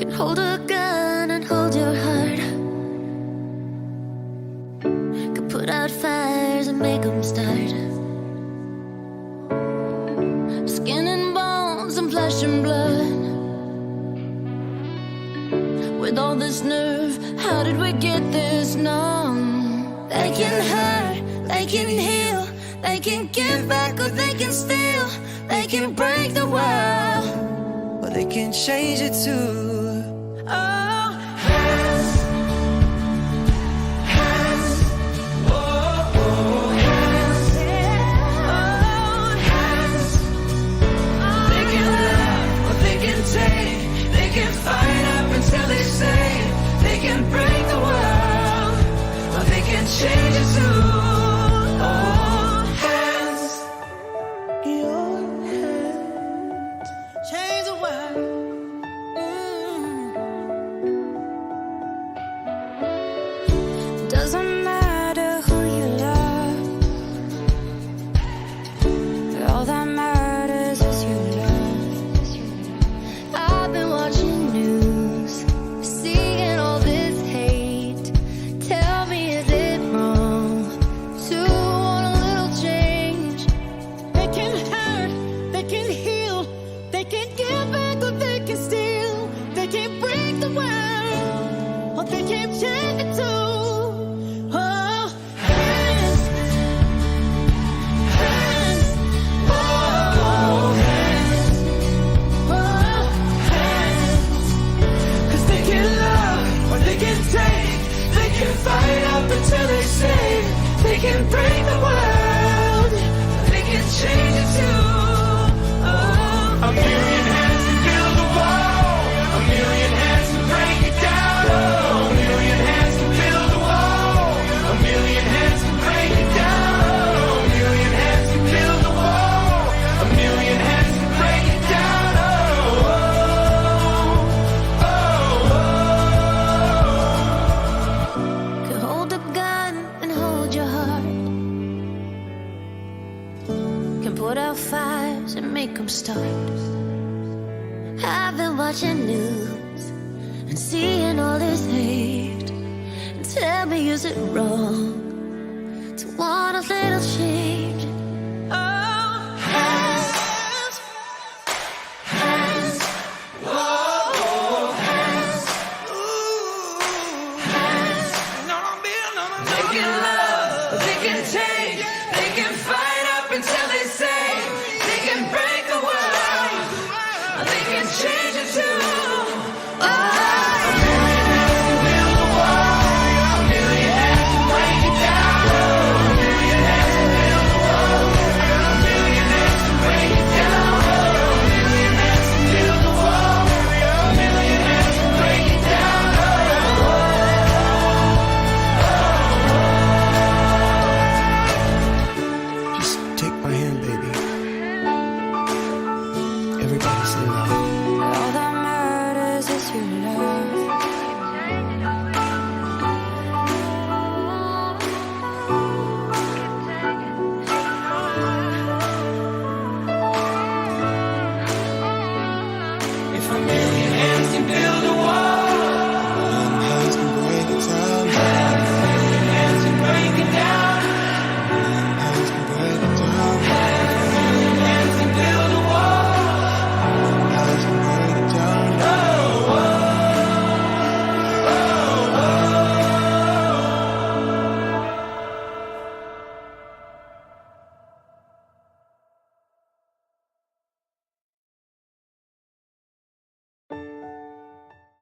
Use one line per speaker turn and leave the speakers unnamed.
Can hold a gun and hold your heart. Can put out fires and make them start. Skin and bones and flesh and blood. With all this nerve, how did we get this numb? They can hurt, they can heal, they can give back or they can steal. They can break the world,
or they can change it too.
oh.
Hands, hands, oh, oh, hands,
Oh,
hands. They can love or they can take. They can fight up until they say. They can break the world, or they can change it too. Oh, hands, your hands change the world.
Doesn't matter who you love, all that matters is your love. I've been watching news, seeing all this hate. Tell me, is it wrong to want a little change? They can hurt, they can heal, they can give back or they can steal. They can break the world, or they can change it too. Oh, hands, hands,
Oh, hands,
oh, hands.
'cause they can love or they can take. They can fight up until they say. They can break the world, they can change it too. Oh, a million hands can build a wall. A million hands can break it down. Oh, a million hands can build a wall. A million hands can break it down. Oh, a million hands can build a wall. A million hands can break it down. Oh, oh, oh, oh.
Can hold a gun and hold your heart. Can put out fires and make them start. I've been watching news and seeing all this hate. And tell me, is it wrong to want a little change? Oh, hands, hands,
Oh, hands, hands. They can love, they can take, they can fight up until